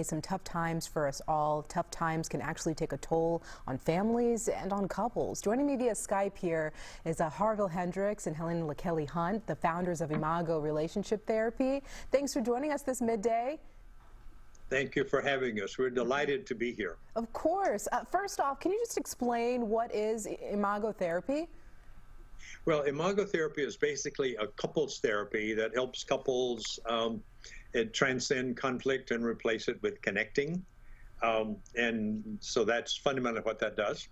Some tough times for us all. Tough times can actually take a toll on families and on couples. Joining me via Skype here is Harville Hendrix and Helen LaKelly Hunt, the founders of Imago Relationship Therapy. Thanks for joining us this midday. Thank you for having us. We're delighted to be here. Of course. First off, can you just explain what is Imago Therapy? Well, Imago Therapy is basically a couples therapy that helps couples transcend conflict and replace it with connecting. And so that's fundamentally what that does.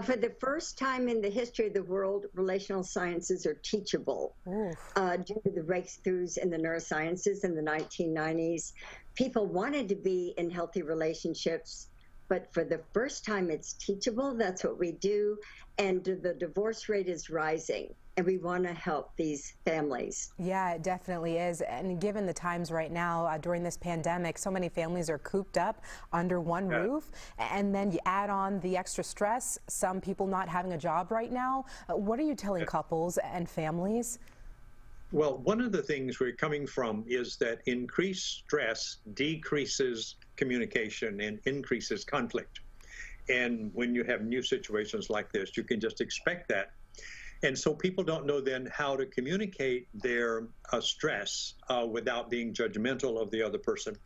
For the first time in the history of the world, relational sciences are teachable. Due to the breakthroughs in the neurosciences in the 1990s. People wanted to be in healthy relationships, but for the first time it's teachable. That's what we do. And the divorce rate is rising, and we want to help these families. Yeah, it definitely is. And given the times right now during this pandemic, so many families are cooped up under one roof, and then you add on the extra stress, some people not having a job right now. What are you telling couples and families? Well, one of the things we're coming from is that increased stress decreases communication and increases conflict. And when you have new situations like this, you can just expect that. And so people don't know then how to communicate their stress without being judgmental of the other person.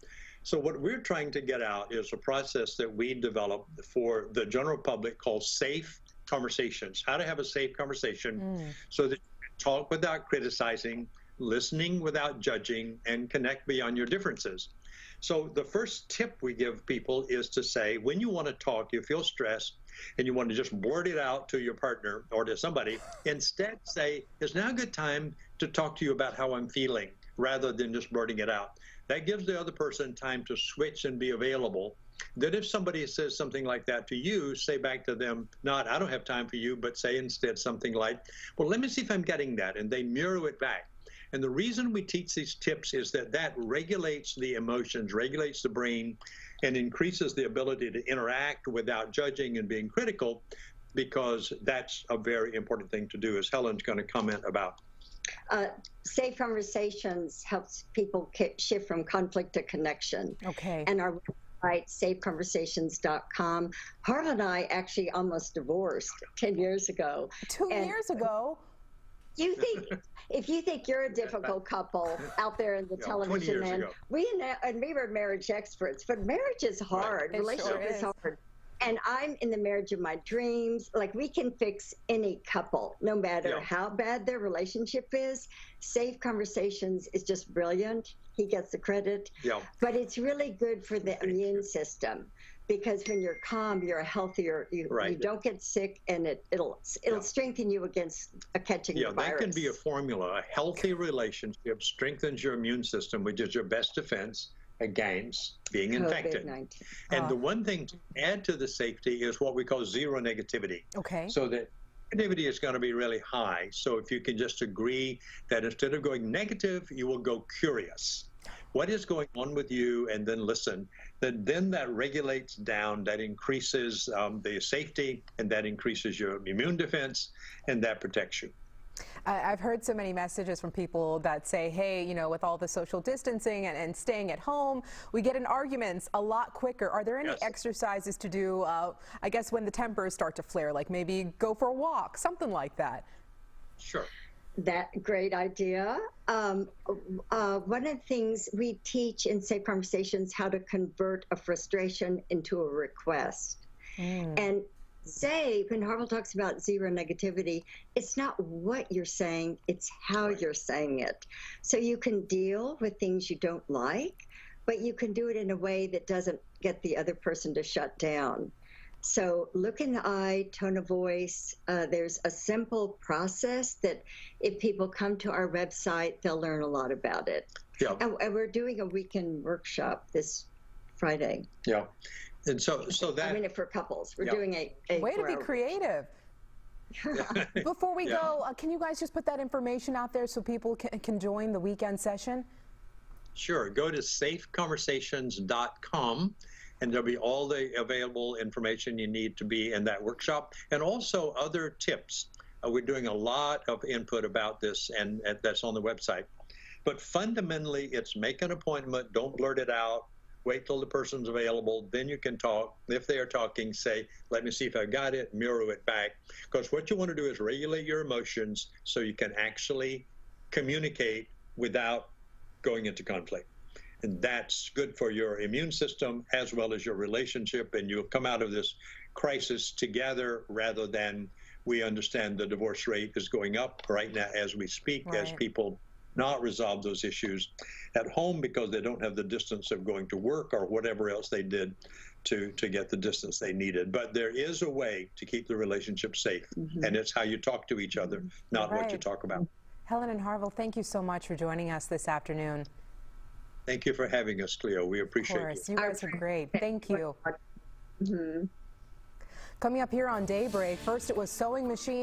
So what we're trying to get out is a process that we developed for the general public called safe conversations. How to have a safe conversation so that you can talk without criticizing, listening without judging, and connect beyond your differences. So the first tip we give people is to say, when you want to talk, you feel stressed, and you want to just blurt it out to your partner or to somebody, instead say, it's now a good time to talk to you about how I'm feeling, rather than just blurting it out. That gives the other person time to switch and be available. Then if somebody says something like that to you, say back to them, not, I don't have time for you, but say instead something like, well, let me see if I'm getting that, and they mirror it back. And the reason we teach these tips is that that regulates the emotions, regulates the brain, and increases the ability to interact without judging and being critical, because that's a very important thing to do, as Helen's going to comment about. Safe conversations helps people shift from conflict to connection. Okay. And our website, safeconversations.com. Harville and I actually almost divorced 10 years ago. 2 years ago? You think, if you think you're a difficult couple out there in the television land, we were marriage experts, but marriage is hard. Relationship is hard. And I'm in the marriage of my dreams. Like, we can fix any couple, no matter how bad their relationship is. Safe Conversations is just brilliant. He gets the credit. But it's really good for the immune system, because when you're calm, you're healthier. You don't get sick, and it'll strengthen you against catching the virus. That can be a formula. A healthy relationship strengthens your immune system, which is your best defense against being infected. And the one thing to add to the safety is what we call zero negativity. Okay. So that negativity is going to be really high. So if you can just agree that instead of going negative, you will go curious. What is going on with you? And then listen. Then that regulates down, that increases the safety, and that increases your immune defense, and that protects you. I've heard so many messages from people that say, hey, you know, with all the social distancing and staying at home, we get in arguments a lot quicker. Are there any exercises to do, I guess, when the tempers start to flare, like maybe go for a walk, something like that? Sure. That great idea. One of the things we teach in Safe Conversations, how to convert a frustration into a request. And say, when Harville talks about zero negativity, it's not what you're saying, it's how you're saying it. So you can deal with things you don't like, but you can do it in a way that doesn't get the other person to shut down. So look in the eye, tone of voice. There's a simple process that if people come to our website, they'll learn a lot about it. And we're doing a weekend workshop this Friday. And so that, I mean, for couples, we're doing a way to be creative. Before we go, can you guys just put that information out there so people can join the weekend session? Sure. Go to safeconversations.com, and there'll be all the available information you need to be in that workshop, and also other tips. We're doing a lot of input about this, and that's on the website. But fundamentally, it's make an appointment, don't blurt it out, wait till the person's available, then you can talk. If they are talking, say, let me see if I got it, mirror it back. Because what you want to do is regulate your emotions so you can actually communicate without going into conflict. And that's good for your immune system as well as your relationship, and you'll come out of this crisis together rather than we understand the divorce rate is going up right now as we speak, as people not resolve those issues at home because they don't have the distance of going to work or whatever else they did to get the distance they needed. But there is a way to keep the relationship safe, and it's how you talk to each other, not what you talk about. Helen and Harville, thank you so much for joining us this afternoon. Thank you for having us, Cleo. We appreciate it. Of course, you guys are great. Thank you. Coming up here on Daybreak, first it was sewing machines.